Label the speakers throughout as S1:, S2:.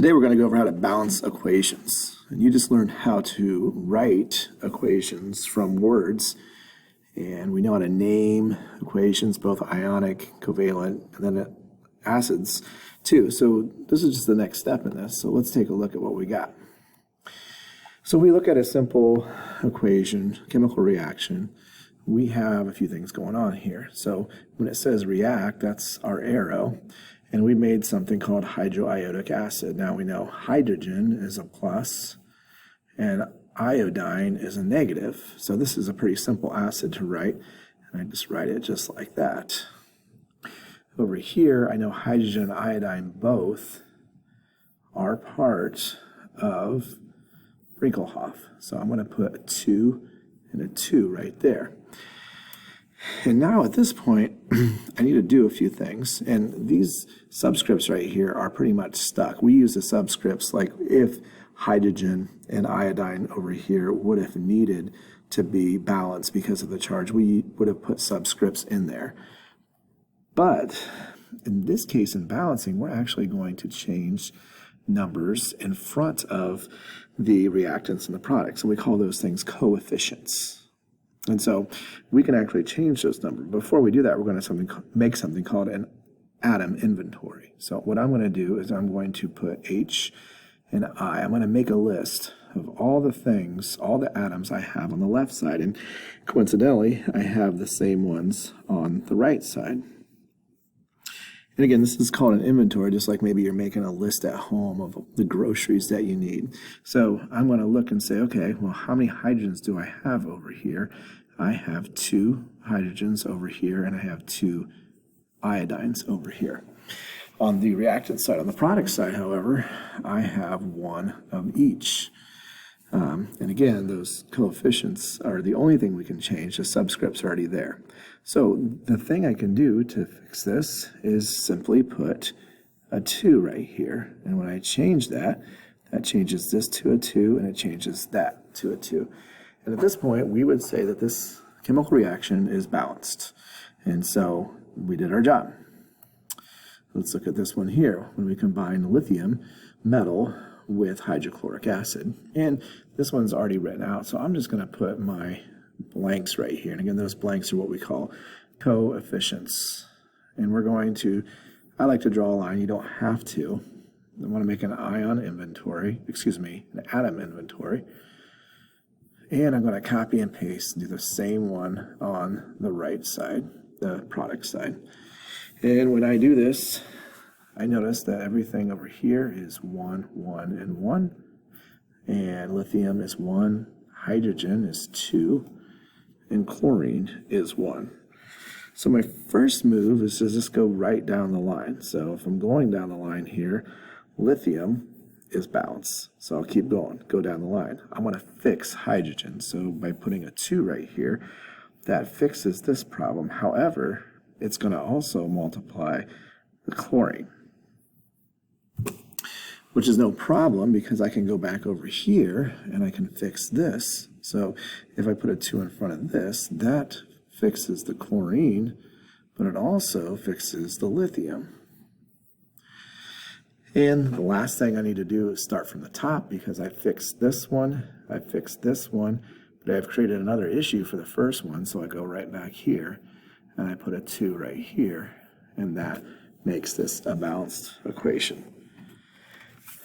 S1: Today we're going to go over how to balance equations. And you just learned how to write equations from words. And we know how to name equations, both ionic, covalent, and then acids too. So this is just the next step in this. So let's take a look at what we got. So we look at a simple equation, chemical reaction. We have a few things going on here. So when it says react, that's our arrow. And we made something called hydroiodic acid. Now we know hydrogen is a plus and iodine is a negative. So this is a pretty simple acid to write. And I just write it just like that. Over here, I know hydrogen and iodine both are part of Brinkelhoff. So I'm going to put a 2 and a 2 right there. And now at this point, I need to do a few things. And these subscripts right here are pretty much stuck. We use the subscripts like if hydrogen and iodine over here would have needed to be balanced because of the charge, we would have put subscripts in there. But in this case, in balancing, we're actually going to change numbers in front of the reactants and the products. And we call those things coefficients. And so we can actually change those numbers. Before we do that, we're going to make something called an atom inventory. So what I'm going to do is I'm going to put H and I. I'm going to make a list of all the things, all the atoms I have on the left side. And coincidentally, I have the same ones on the right side. And again, this is called an inventory, just like maybe you're making a list at home of the groceries that you need. So I'm going to look and say, okay, well, how many hydrogens do I have over here? I have 2 hydrogens over here, and I have 2 iodines over here. On the reactant side, on the product side, however, I have 1 of each. And again, those coefficients are the only thing we can change. The subscript's already there. So the thing I can do to fix this is simply put a 2 right here. And when I change that, that changes this to a 2, and it changes that to a 2. And at this point, we would say that this chemical reaction is balanced. And so we did our job. Let's look at this one here. When we combine lithium metal with hydrochloric acid. And this one's already written out, so I'm just going to put my blanks right here. And again, those blanks are what we call coefficients. And we're going to, I like to draw a line. You don't have to. I want to make an ion inventory, an atom inventory. And I'm going to copy and paste, do the same one on the right side, the product side. And when I do this, I notice that everything over here is 1, 1, and 1. And lithium is 1, hydrogen is 2, and chlorine is 1. So my first move is to just go right down the line. So if I'm going down the line here, lithium is balanced. So I'll keep going, go down the line. I want to fix hydrogen. So by putting a 2 right here, that fixes this problem. However, it's going to also multiply the chlorine, which is no problem because I can go back over here and I can fix this. So if I put a 2 in front of this, that fixes the chlorine, but it also fixes the lithium. And the last thing I need to do is start from the top because I fixed this one, I fixed this one, but I've created another issue for the first one, so I go right back here and I put a 2 right here, and that makes this a balanced equation.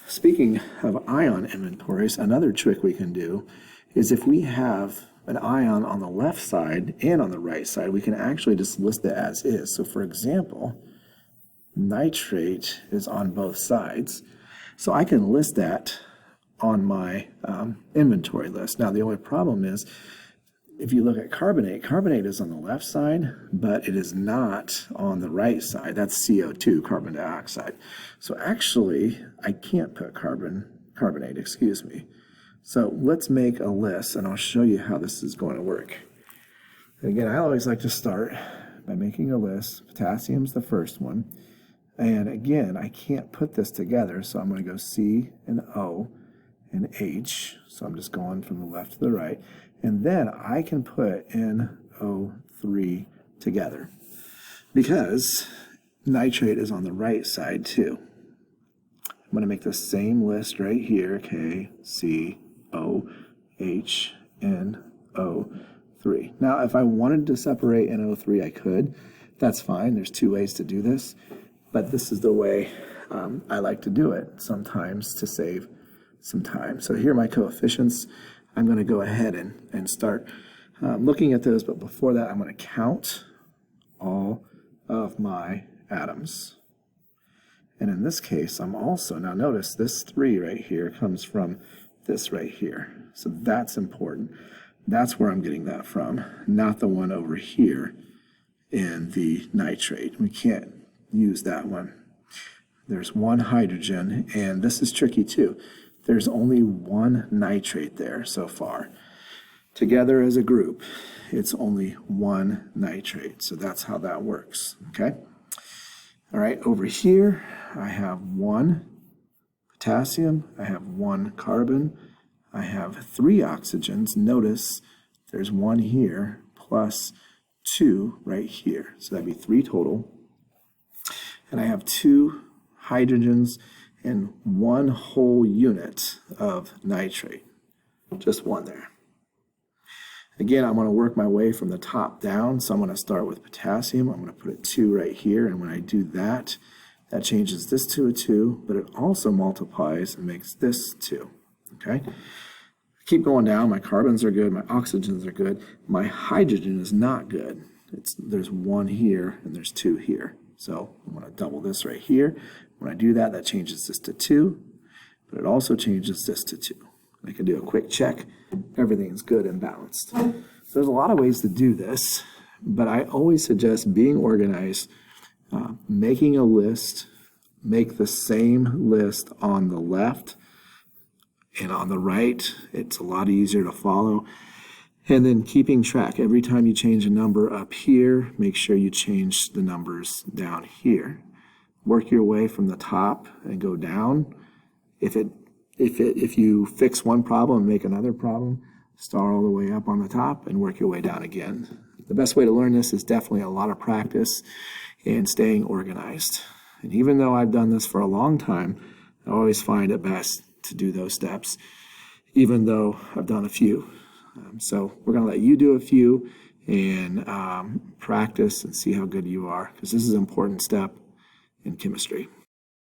S1: Speaking of ion inventories, another trick we can do is if we have an ion on the left side and on the right side, we can actually just list it as is. So for example, nitrate is on both sides. So I can list that on my inventory list. Now the only problem is if you look at carbonate, carbonate is on the left side, but it is not on the right side. That's CO2, carbon dioxide. So actually, I can't put carbonate. So let's make a list, and I'll show you how this is going to work. And again, I always like to start by making a list. Potassium's the first one. And again, I can't put this together, so I'm going to go C and O and H. So I'm just going from the left to the right. And then I can put NO3 together because nitrate is on the right side too. going to make the same list right here, K, C, O, H, N, O, 3. Now, if I wanted to separate NO3, I could. That's fine. There's two ways to do this, but this is the way I like to do it sometimes to save some time. So here are my coefficients. I'm going to go ahead and start looking at those, but before that, I'm going to count all of my atoms. And in this case, I'm also, now notice this 3 right here comes from this right here. So that's important. That's where I'm getting that from, not the one over here in the nitrate. We can't use that one. There's one hydrogen, and this is tricky too. There's only one nitrate there so far. Together as a group, it's only one nitrate. So that's how that works, okay? All right, over here, I have one potassium, I have one carbon, I have 3 oxygens. Notice there's one here plus 2 right here. So that'd be 3 total. And I have 2 hydrogens and 1 whole unit of nitrate. Just one there. Again, I'm going to work my way from the top down. So I'm going to start with potassium. I'm going to put a 2 right here. And when I do that, that changes this to a 2, but it also multiplies and makes this 2. Okay? Keep going down. My carbons are good. My oxygens are good. My hydrogen is not good. There's 1 here and there's 2 here. So I'm going to double this right here. When I do that, that changes this to 2, but it also changes this to 2. I can do a quick check. Everything's good and balanced. So there's a lot of ways to do this, but I always suggest being organized, making a list, make the same list on the left and on the right. It's a lot easier to follow. And then keeping track. Every time you change a number up here, make sure you change the numbers down here. Work your way from the top and go down. If you fix one problem and make another problem, start all the way up on the top and work your way down again. The best way to learn this is definitely a lot of practice and staying organized. And even though I've done this for a long time, I always find it best to do those steps, even though I've done a few. So we're going to let you do a few and practice and see how good you are, because this is an important step in chemistry.